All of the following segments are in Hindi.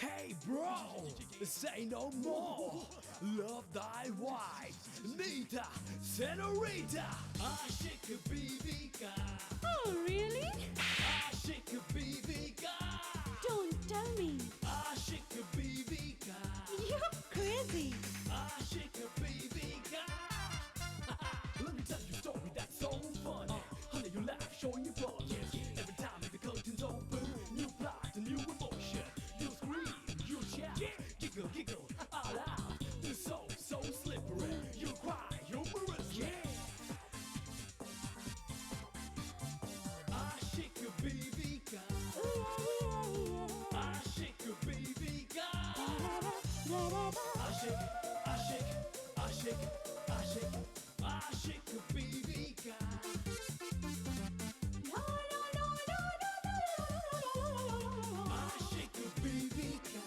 Hey bro, say no more. Love thy wife, Nita, Senorita. Aşık बीवी का. Oh, really? Aşık बीवी का. Don't tell me. Aşık बीवी का. You're crazy. Aşık बीवी का. Let me tell you a story that's so funny. Honey, you laugh, showing your body. Every time the curtains open, new plot, a new emotion. You scream, you shout, giggle, giggle, all out. The soul, so slippery. You cry, humorous, yeah. Aşık बीवी का. Aşık बीवी का. Aşık, aşık, aşık, aşık, aşık बीवी का. आशिक बीवी का.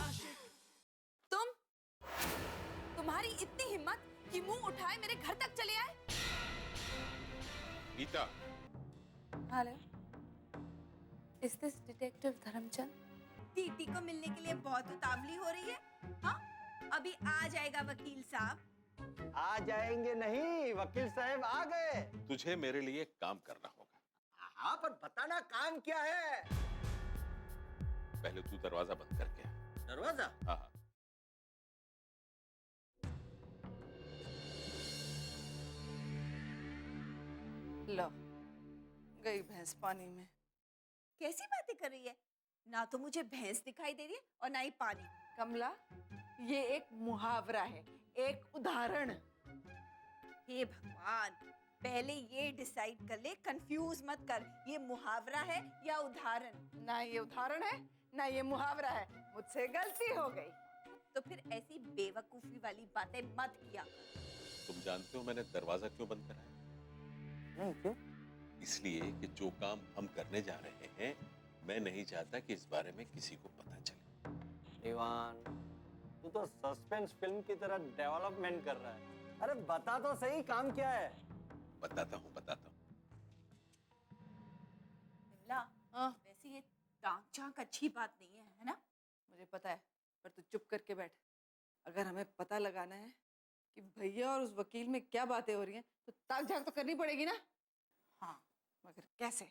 आशिक. तुम्हारी इतनी हिम्मत कि मुंह उठाए मेरे घर तक चले आए? Neeta, hello, is this detective Dharamchand? दीदी को मिलने के लिए बहुत उतावली हो रही है। हाँ, अभी आ जाएगा वकील साहब। आ जाएंगे नहीं, वकील साहब आ गए। तुझे मेरे लिए एक काम करना होगा। हाँ, पर बताना काम क्या है? पहले तू दरवाजा बंद करके आ। दरवाजा? हाँ हाँ। लो, गई भैंस पानी में। कैसी बातें कर रही है? ना तो मुझे भैंस दिखाई दे रही है और ना ही पानी। कमला, ये एक मुहावरा है, एक उदाहरण। हे भगवान, पहले ये डिसाइड कर ले, कंफ्यूज मत कर, ये मुहावरा है या उदाहरण। ना ये उदाहरण है, ना ये मुहावरा है। मुझसे गलती हो गई। तो फिर ऐसी बेवकूफी वाली बातें मत किया कर। तुम जानते हो मैंने दरवाजा क्यों बंद कराया? नहीं, क्यों? इसलिए कि जो काम हम करने जा रहे हैं, मैं नहीं चाहता कि इस बारे में किसी को पता चले। दीवान, तू तो सस्पेंस फिल्म की तरह डेवलपमेंट कर रहा है। अरे बता तो सही, काम क्या है? बताता हूँ, बताता हूँ। विमला, वैसे ये टांग झांक अच्छी बात नहीं है ना? मुझे पता है, पर तू चुप करके बैठ। अगर हमें पता लगाना है कि भैया और उस वकील में क्या बातें हो रही हैं, तो ताक झाक तो करनी पड़ेगी ना। हाँ, मगर कैसे?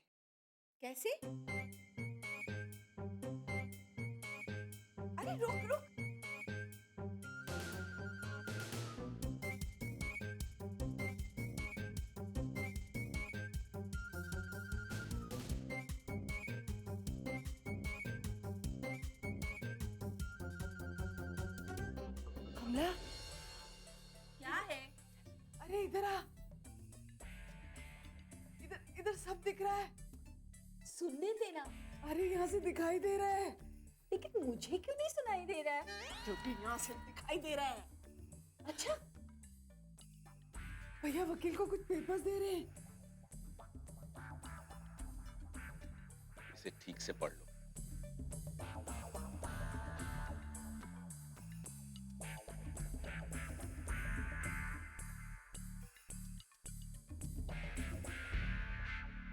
कैसे? अरे रुक रुक, कमला, क्या है? अरे इधर आ। इधर इधर सब दिख रहा है। सुनने देना। अरे यहाँ से दिखाई दे रहा है। लेकिन मुझे क्यों नहीं सुनाई दे रहा है? क्योंकि यहाँ से दिखाई दे रहा है। अच्छा, भैया वकील को कुछ पेपर्स दे रहे हैं। इसे ठीक से पढ़ लो।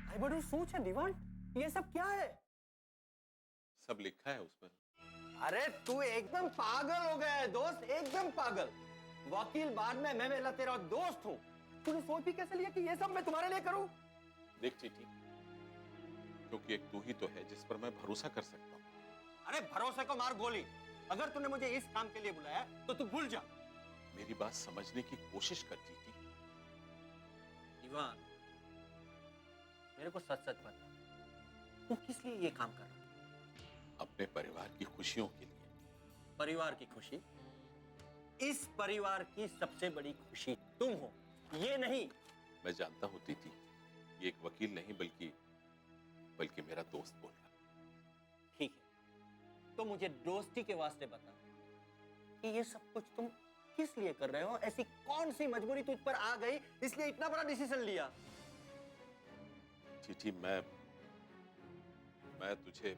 भाई बड़ू सोच है दीवान, ये सब क्या है? सब लिखा है उसमें। अरे तू एकदम पागल हो गया है दोस्त, एकदम पागल। वकील बाद में मैं मेरा तेरा दोस्त हूँ। तूने सोच भी कैसे लिया कि ये सब मैं तुम्हारे लिए करूँ? देख चीटी, क्योंकि एक तू ही तो है जिस पर मैं भरोसा कर सकता हूँ। अरे भरोसे को मार गोली। अगर तूने मुझे इस काम के लिए बुलाया तो तू भूल जा। मेरी बात समझने की कोशिश कर चीटी। दीवान, मेरे को सच सच बता, तू किस लिए ये काम कर रहा है? अपने परिवार की खुशियों के लिए। परिवार की खुशी? इस परिवार की सबसे बड़ी खुशी तुम हो, ये नहीं। मैं जानता हूँ दीदी, ये एक वकील नहीं बल्कि मेरा दोस्त बोल रहा। ठीक है, तो मुझे दोस्ती के वास्ते बता कि ये सब कुछ तुम किस लिए कर रहे हो? ऐसी कौन सी मजबूरी तुझ पर आ गई इसलिए इतना बड़ा डिसीजन लिया? चीटी, मैं तुझे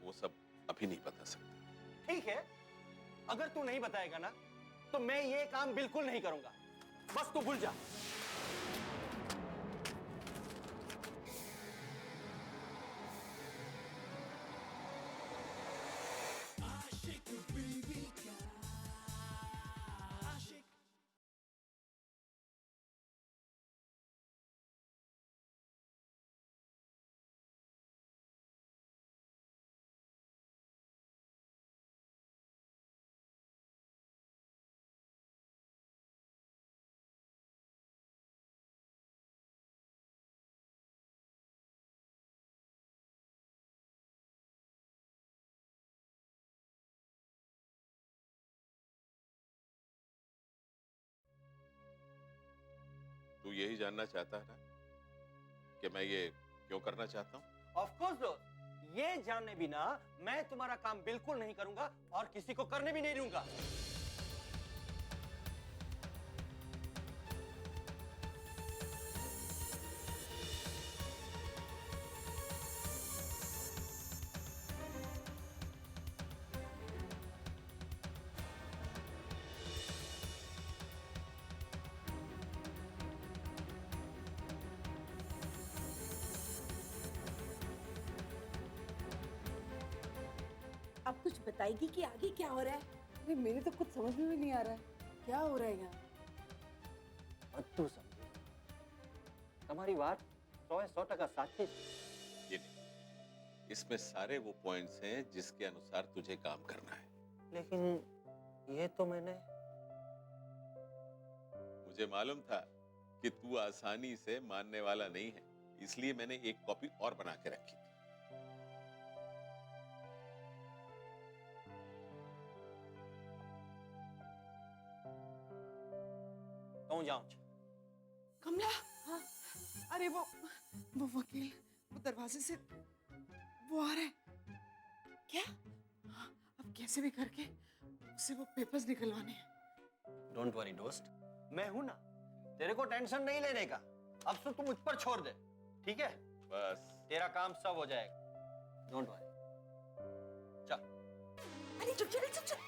वो सब अभी नहीं बता सकता। ठीक है, अगर तू नहीं बताएगा ना तो मैं ये काम बिल्कुल नहीं करूंगा। बस तू भूल जा। यही जानना चाहता है ना कि मैं ये क्यों करना चाहता हूँ? ऑफ कोर्स दोस्त, ये जाने बिना मैं तुम्हारा काम बिल्कुल नहीं करूंगा और किसी को करने भी नहीं दूंगा। अब कुछ बताएगी कि आगे क्या हो रहा है? अरे मेरी तो कुछ समझ में भी नहीं आ रहा है क्या हो रहा है यहाँ। और तू समझे, तुम्हारी बात 100% साची। ये नहीं, इसमें सारे वो पॉइंट्स हैं जिसके अनुसार तुझे काम करना है। लेकिन ये तो मैंने मुझे मालूम था कि तू आसानी से मानने वाला नहीं है, इसलिए मैंने एक कॉपी और बना के रखी थी। कहूँ जाऊं? कमला, हाँ, अरे वो वकील, वो दरवाजे से वो आ रहा है। क्या? हाँ, अब कैसे भी करके उससे वो पेपर्स निकलवाने हैं। डोंट वरी दोस्त, मैं हूं ना, तेरे को टेंशन नहीं लेने का। अब तो तू मुझ पर छोड़ दे, ठीक है? बस तेरा काम सब हो जाएगा, डोंट वरी। चल। अरे चुप चुप चुप चुप।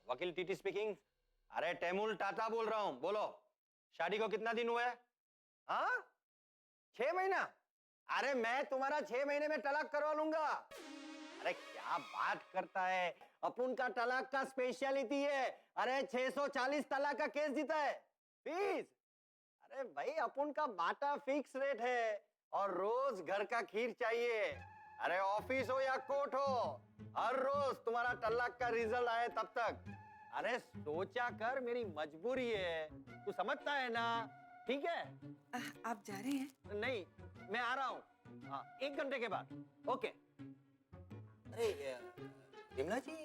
वकील टीटी स्पीकिंग। अरे तैमूर टाटा बोल रहा हूं, बोलो। शादी को कितना दिन हुए? हाँ, 6 महीना? अरे मैं तुम्हारा 6 महीने में तलाक करवा लूंगा। अरे क्या बात करता है, अपुन का तलाक का स्पेशलिटी है। अरे 640 तलाक का केस जीता है, प्लीज। अरे भाई अपुन का बाटा फिक्स रेट है और रोज घर का खीर चाहिए। अरे ऑफिस हो या कोर्ट हो, हर रोज तुम्हारा तलाक का रिजल्ट आए तब तक। अरे सोचा कर, मेरी मजबूरी है, तू समझता है ना? ठीक है? आप जा रहे हैं? नहीं, मैं आ रहा हूँ 1 घंटे के बाद। ओके। अरे Vimala ji,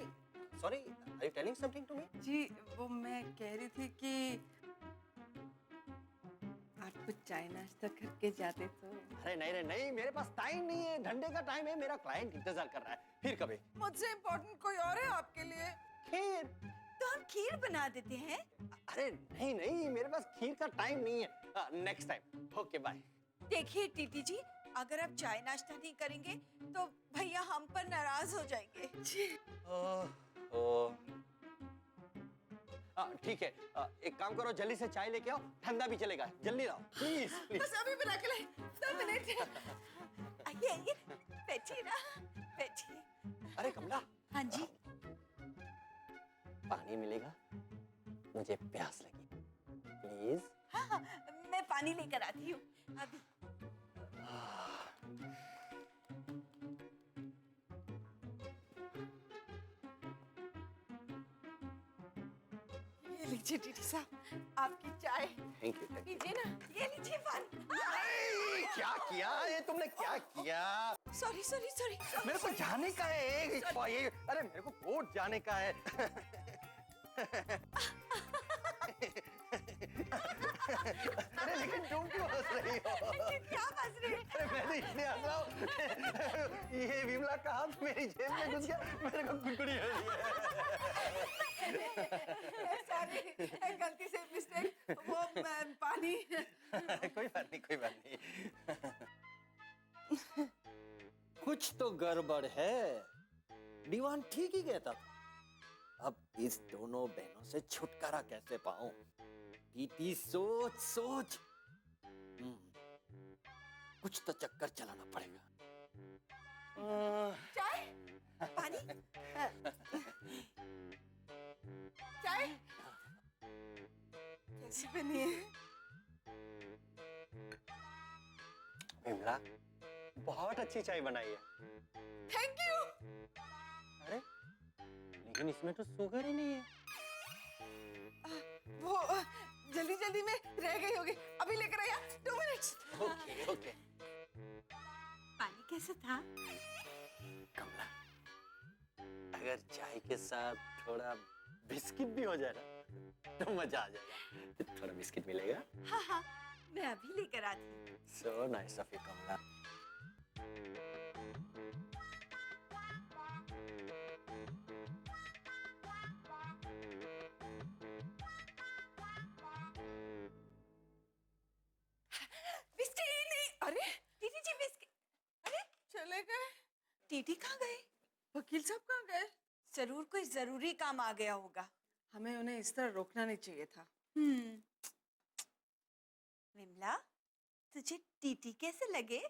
sorry, are you telling something to me? जी वो मैं कह रही थी कि आप कुछ चाय नाश्ता करके जाते तो। अरे नहीं रे नहीं, मेरे पास टाइम नहीं है, धंधे का टाइम है, मेरा क्लाइंट इंतजार कर रहा है, फिर कभी। मुझसे इम्पोर्टेंट कोई और है आपके लिए? खीर? तो हम खीर बना देते हैं। अरे नहीं नहीं, मेरे पास खीर का टाइम नहीं है, नेक्स्ट टाइम। Okay bye. देखिए टीटी जी, अगर आप चाय नाश्ता नहीं करेंगे तो भैया हम पर नाराज हो जाएंगे। ठीक है, एक काम करो, जल्दी से चाय लेके आओ, ठंडा भी चलेगा, जल्दी लाओ प्लीज प्लीज। बस अभी बना के लाए, 2 मिनट। आइए आइए, बैठिए ना, बैठिए। अरे कमला। हाँ जी। पानी मिलेगा? मुझे प्यास लगी, प्लीज। हाँ, मैं पानी लेकर आती हूँ अभी। ये लीजिए टीटी साहब, आपकी चाय। Thank you. लीजिए ना, ये लीजिए पानी। क्या किया ये तुमने, क्या किया? Sorry sorry sorry. मेरे को जाने का है अरे मेरे को कोर्ट जाने का है। अरे लेकिन तुम क्यों हंस रही हो? क्या हंस रहे हैं? अरे मैं तो इसलिए हंस रहा हूँ, ये विमला का हाथ मेरी जेब में घुस गया, मेरे को गुड़गुड़ी हो रही है। सॉरी, गलती से मिस्टेक, वो पानी। कोई बात नहीं, कोई बात नहीं। कुछ तो गड़बड़ है, दीवान ठीक ही कहता था। अब इस दोनों बहनों से छुटकारा कैसे पाऊं? पीती सोच सोच, कुछ तो चक्कर चलाना पड़ेगा। चाय? पानी? चाय कैसी बनी है? विमला, बहुत अच्छी चाय बनाई है। Thank you. अरे लेकिन इसमें तो शुगर ही नहीं है। वो जल्दी जल्दी में रह गई होगी, अभी लेकर आया, 2 मिनट्स। Okay okay. पानी कैसा था? कमला, अगर चाय के साथ थोड़ा बिस्किट भी हो जाए ना तो मजा आ जाएगा। थोड़ा बिस्किट मिलेगा? हाँ हाँ, मैं अभी लेकर आती हूँ। So nice of you Kamla. Biscuit नहीं, अरे दीदी जी बिस्किट। अरे चले गए? टीटी कहाँ गए? वकील साहब कहाँ गए? जरूर कोई जरूरी काम आ गया होगा। हमें उन्हें इस तरह रोकना नहीं चाहिए था। विमला, तुझे टीटी कैसे लगे?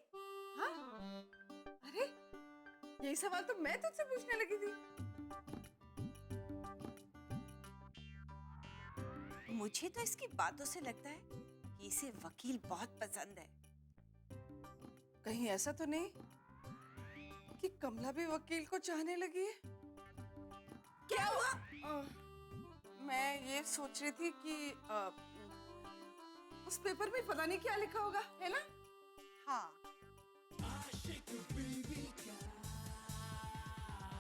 हाँ? अरे यही सवाल तो मैं तुझसे पूछने लगी थी। मुझे तो इसकी बातों से लगता है कि इसे वकील बहुत पसंद है। कहीं ऐसा तो नहीं कि कमला भी वकील को चाहने लगी है? क्या हुआ? मैं ये सोच रही थी कि उस पेपर में पता नहीं क्या लिखा होगा, है ना? हाँ, आशिक बीवी का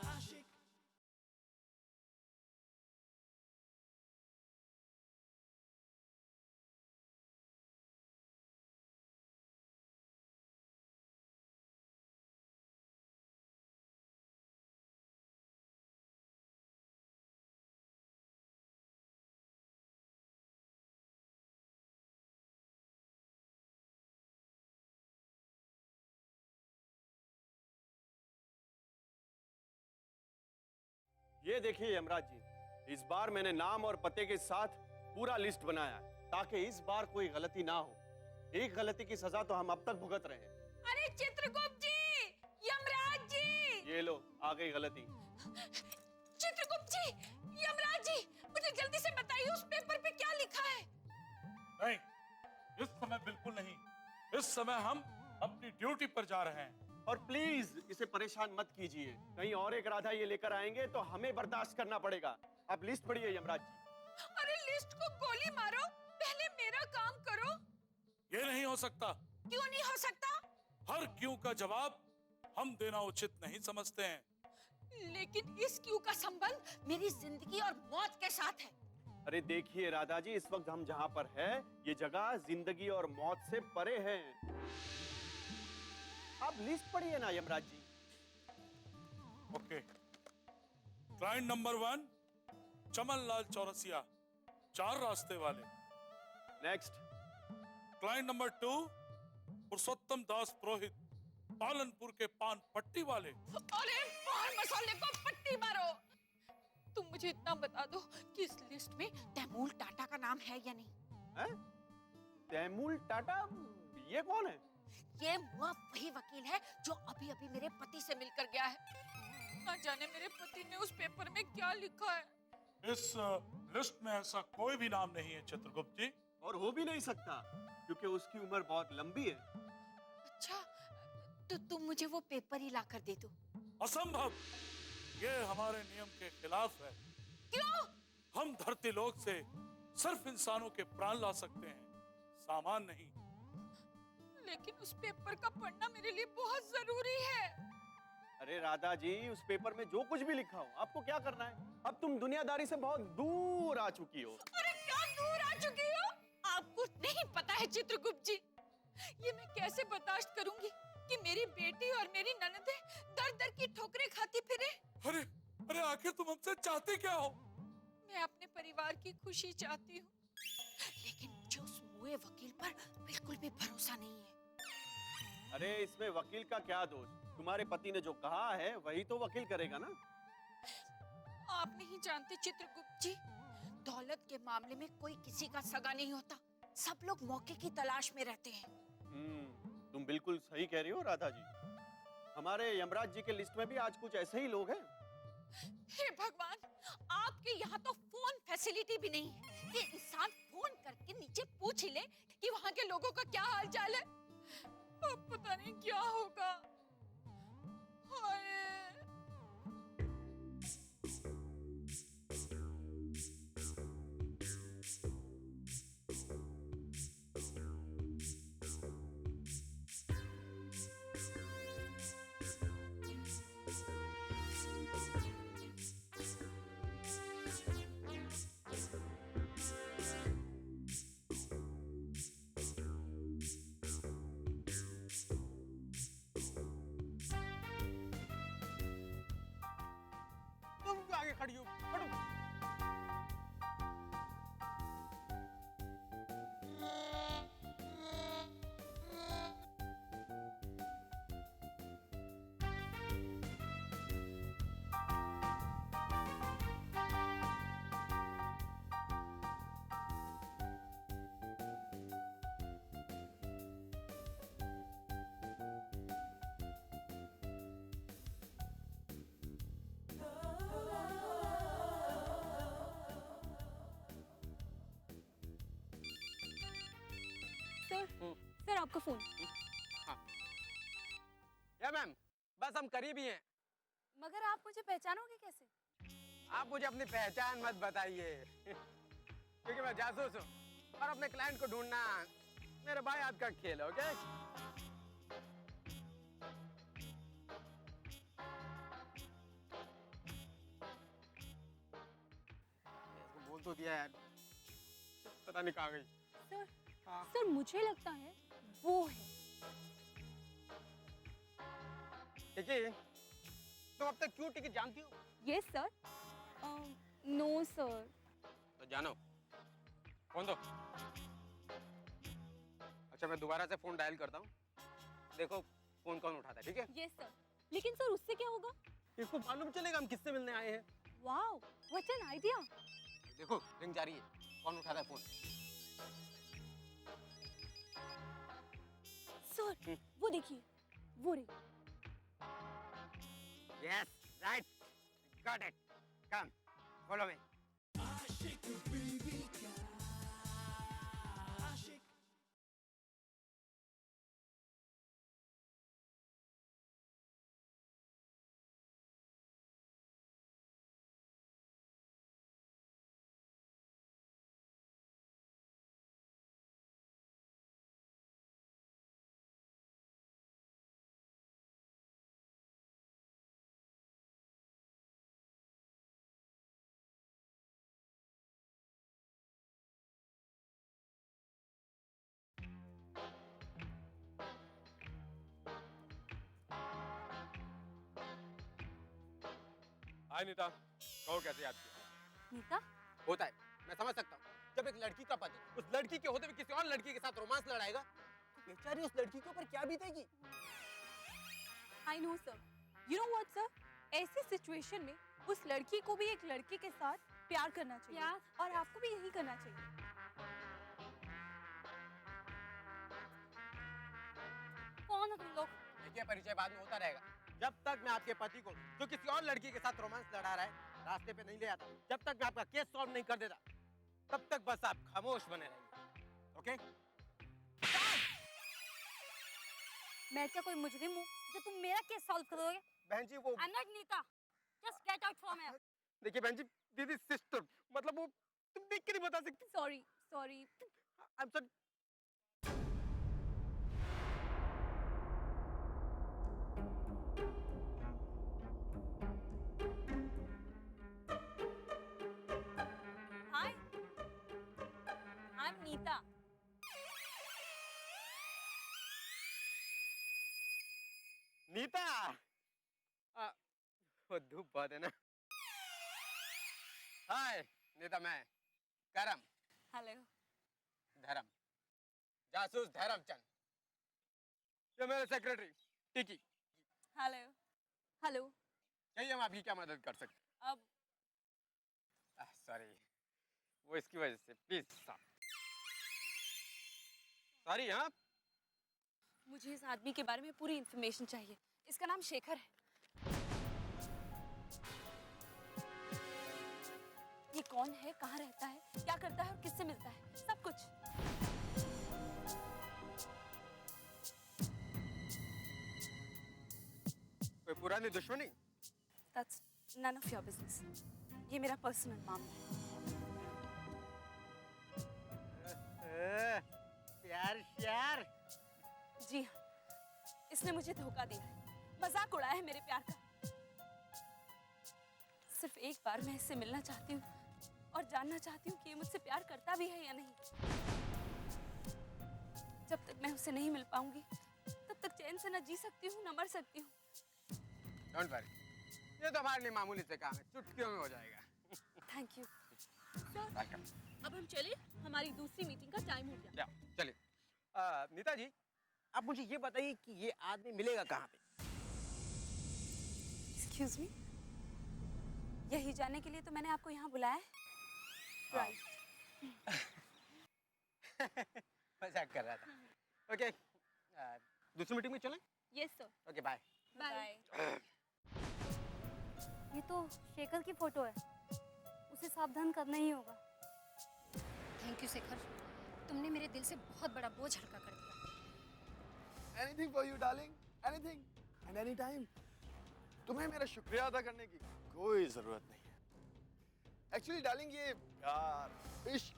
आशिक। ये देखिए यमराज जी, इस बार मैंने नाम और पते के साथ पूरा लिस्ट बनाया है ताकि इस बार कोई गलती ना हो। एक गलती की सजा तो हम अब तक भुगत रहे हैं। अरे चित्रगुप्त जी, यमराज जी, ये लो आ गई गलती। चित्रगुप्त जी, यमराज जी, मुझे जल्दी से बताइए उस पेपर पे क्या लिखा है? नहीं, इस समय बिल्कुल नहीं। इस समय हम अपनी ड्यूटी पर जा रहे हैं। और प्लीज इसे परेशान मत कीजिए, कहीं और एक राधा ये लेकर आएंगे तो हमें बर्दाश्त करना पड़ेगा। आप लिस्ट पढ़िए यमराज जी। अरे लिस्ट को गोली मारो, पहले मेरा काम करो। ये नहीं हो सकता। क्यों नहीं हो सकता? हर क्यों का जवाब हम देना उचित नहीं समझते हैं। लेकिन इस क्यों का संबंध मेरी जिंदगी और मौत के साथ है। अरे देखिए राधा जी, इस वक्त हम जहाँ पर है ये जगह जिंदगी और मौत से परे है। आप लिस्ट पढ़िए ना Yamraj ji. Okay. Client number 1 Chaman Lal Chaurasia, 4 रास्ते वाले। नेक्स्ट। क्लाइंट नंबर 2 पुरुषोत्तम दास पुरोहित, पालनपुर के पान पट्टी वाले। अरे पान मसाले को पट्टी मारो। तुम मुझे इतना बता दो कि इस लिस्ट में तैमूर टाटा का नाम है या नहीं? तैमूर टाटा? ये कौन है? ये वही वकील है जो अभी अभी मेरे पति से मिलकर गया है। ना जाने मेरे पति ने उस पेपर में क्या लिखा है। इस लिस्ट में ऐसा कोई भी नाम नहीं है चित्रगुप्त जी। और हो भी नहीं सकता क्योंकि उसकी उम्र बहुत लंबी है। अच्छा, तो तुम मुझे वो पेपर ही लाकर दे दो। असंभव, ये हमारे नियम के खिलाफ है। क्यों? हम धरती लोक से सिर्फ इंसानों के प्राण ला सकते हैं, सामान नहीं। लेकिन उस पेपर का पढ़ना मेरे लिए बहुत जरूरी है। अरे राधा जी, उस पेपर में जो कुछ भी लिखा हो आपको क्या करना है? अब तुम दुनियादारी से बहुत दूर आ चुकी हो। अरे क्या दूर आ चुकी हो? आपको नहीं पता है चित्रगुप्त जी, ये मैं कैसे बर्दाश्त करूंगी कि मेरी बेटी और मेरी ननदें दर दर की ठोकरें खाती फिरे। अरे अरे आखिर तुम हमसे चाहते क्या हो? मैं अपने परिवार की खुशी चाहती हूँ, लेकिन मुझे उस मुए वकील पर बिल्कुल भी भरोसा नहीं है। अरे इसमें वकील का क्या दोष? तुम्हारे पति ने जो कहा है वही तो वकील करेगा ना। आप नहीं जानते चित्रगुप्त जी, दौलत के मामले में कोई किसी का सगा नहीं होता। सब लोग मौके की तलाश में रहते हैं। तुम बिल्कुल सही कह रही हो राधा जी। हमारे यमराज जी के लिस्ट में भी आज कुछ ऐसे ही लोग हैं। हे भगवान, आपके यहाँ तो फोन फैसिलिटी भी नहीं है कि इंसान फोन करके नीचे पूछ ही ले कि वहाँ के लोगों का क्या हाल चाल है। अब पता नहीं क्या होगा। हाय। God, you. सर आपका फोन। या मैम, बस हम करीब ही हैं। मगर आप मुझे पहचानोगे कैसे? आप मुझे अपनी पहचान मत बताइए क्योंकि मैं जासूस हूँ और अपने क्लाइंट को ढूंढना मेरे भाई हाथ का खेल है। ओके? इसको बोल तो दिया यार, पता नहीं कहाँ गई। सर हाँ। सर मुझे लगता है वो है। टिकी, तुम अब तक क्यों टिकी जानती हो? Yes sir. No sir. तो जानो, फोन दो। अच्छा, मैं दोबारा से फोन डायल करता हूँ, देखो फोन कौन उठाता है, ठीक है? Yes sir. लेकिन सर उससे क्या होगा? इसको मालूम चलेगा हम किससे मिलने आए हैं। Wow, what an idea. देखो रिंग जा रही है, कौन उठाता है फोन? सर वो देखिए, वो रे। Yes, right, got it, come follow me. Ashik baby का Ashik हाय नीता, कहो कैसे याद किया? नीता? होता है, मैं समझ सकता हूँ। जब एक लड़की का पति उस लड़की के होते हुए किसी और लड़की के साथ रोमांस लड़ाएगा तो बेचारी उस लड़की के ऊपर क्या बीतेगी? I know sir. You know what sir, ऐसी सिचुएशन में उस लड़की को भी एक लड़के के साथ प्यार करना चाहिए। और आपको भी यही करना चाहिए। कौन हो तुम लोग? देखिए, परिचय बाद में होता रहेगा। जब तक मैं आपके पति को जो किसी और लड़की के साथ रोमांस लड़ा रहा है रास्ते पे नहीं ले आता, जब तक मैं आपका केस सॉल्व नहीं कर देता, तब तक बस आप खामोश बने रहिए। ओके? मैं क्या कोई मुजरिम हूँ जो तुम मेरा केस सॉल्व करोगे? बहन जी वो I am not Neeta. Just get out from here. देखिए बहन जी, दीदी सिस्टर मतलब वो तुम देख के नहीं बता सकती। Sorry sorry. I am sorry. Hi, I am Neeta. Neeta, वो धूप बहुत है ना। हाय नीता, मैं करम हेलो। धर्म, जासूस धर्मचंद, ये मेरे सेक्रेटरी टिकी। हेलो। हेलो। कहिए हम आपकी क्या मदद कर सकते अब हैं? सॉरी, वो इसकी वजह से, प्लीज सॉरी। हाँ, मुझे इस आदमी के बारे में पूरी इंफॉर्मेशन चाहिए। इसका नाम शेखर है। ये कौन है, कहाँ रहता है, क्या करता है और किससे मिलता है, सब कुछ। कोई पुरानी दुश्मनी? That's none of your business. ये मेरा पर्सनल मामला है। प्यार श्यार। जी हाँ, इसने मुझे धोखा दिया है, मजाक उड़ाया है मेरे प्यार का। सिर्फ एक बार मैं इससे मिलना चाहती हूँ और जानना चाहती हूँ कि ये मुझसे प्यार करता भी है या नहीं। जब तक मैं उससे नहीं मिल पाऊंगी तब तक चैन से न जी सकती हूँ न मर सकती हूँ। डोंट वरी, ये तो हमारे लिए मामूली से काम है, चुटकियों में हो जाएगा। Thank you. वेलकम। अब हम चले, हमारी दूसरी मीटिंग का टाइम हो गया। चलिए नीता जी, आप मुझे ये बताइए कि ये आदमी मिलेगा कहाँ पे? एक्सक्यूज मी, यही जानने के लिए तो मैंने आपको यहाँ बुलाया है। राइट। मजाक कर रहा था। ओके, दूसरी मीटिंग में चलें? Yes sir. Okay bye. Bye. ये तो शेखर की फोटो है, उसे सावधान करना ही होगा। थैंक यू शेखर, तुमने मेरे दिल से बहुत बड़ा बोझ हल्का कर दिया। Anything for you, darling. Anything and anytime. तुम्हें मेरा शुक्रिया अदा करने की कोई जरूरत नहीं है। Actually, darling, ये प्यार, इश्क,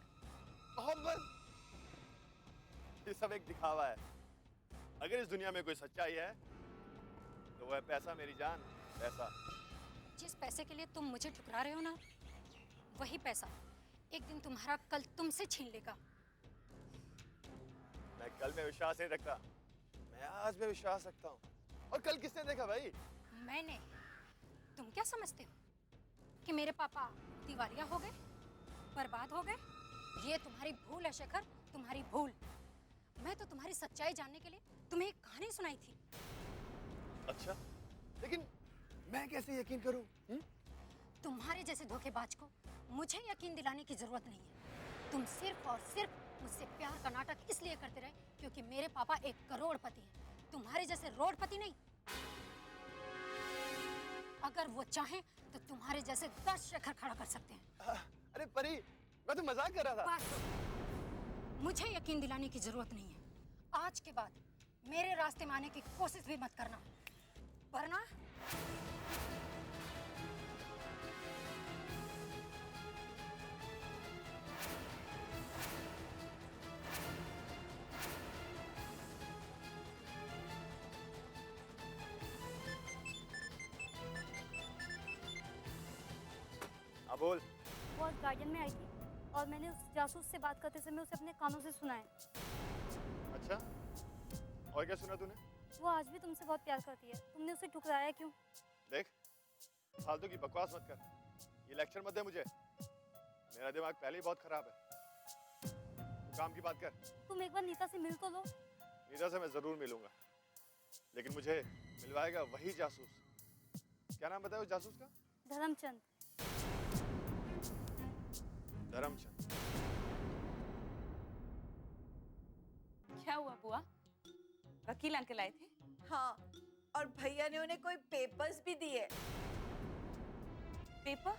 मोहब्बत, ये सब एक दिखावा है। अगर इस दुनिया में कोई सच्चाई है, तो वो है पैसा मेरी जान, पैसा। जिस पैसे के लिए तुम मुझे ठुकरा रहे हो ना, वही पैसा एक दिन तुम्हारा कल तुमसे छीन लेगा। मैं कल में विश्वास नहीं रखता, मैं आज में विश्वास रखता हूँ। और कल किसने देखा भाई? मैंने। तुम क्या समझते हो कि मेरे पापा दिवालिया हो गए, बर्बाद हो गए? ये तुम्हारी भूल है शेखर, तुम्हारी भूल। मैं तो तुम्हारी सच्चाई जानने के लिए तुम्हें एक कहानी सुनाई थी। अच्छा, लेकिन मैं कैसे यकीन करूं? तुम्हारे जैसे धोखेबाज को मुझे यकीन दिलाने की जरूरत नहीं है। तुम सिर्फ और सिर्फ मुझसे प्यार का नाटक इसलिए करते रहे क्योंकि मेरे पापा एक करोड़पति हैं, तुम्हारे जैसे रोडपति नहीं। अगर वो चाहें तो तुम्हारे जैसे 10 शेखर खड़ा कर सकते हैं। अरे परी, मैं तो मजाक कर रहा था। बस, मुझे यकीन दिलाने की जरूरत नहीं है। आज के बाद मेरे रास्ते में आने की कोशिश भी मत करना, वरना हाँ बोल। वो आज गार्डन में आई थी और मैंने उस जासूस से बात करते समय उसे अपने कानों से सुना है। अच्छा, और क्या सुना तूने? वो आज भी तुमसे बहुत प्यार करती है, तुमने उसे ठुकराया क्यों? देख, फालतू की बकवास मत कर, ये लेक्चर मत दे मुझे। मेरा दिमाग पहले ही बहुत खराब है। तू काम की बात कर। तुम एक बार नीता से मिल तो लो। नीता से मैं जरूर मिलूंगा, लेकिन मुझे मिलवाएगा वही जासूस। क्या नाम बताया उस जासूस का? धर्मचंद। धर्मचंद। क्या हुआ बुआ? वकील अंकल आए थे? हाँ, और भैया ने उन्हें कोई पेपर्स भी दिए। पेपर?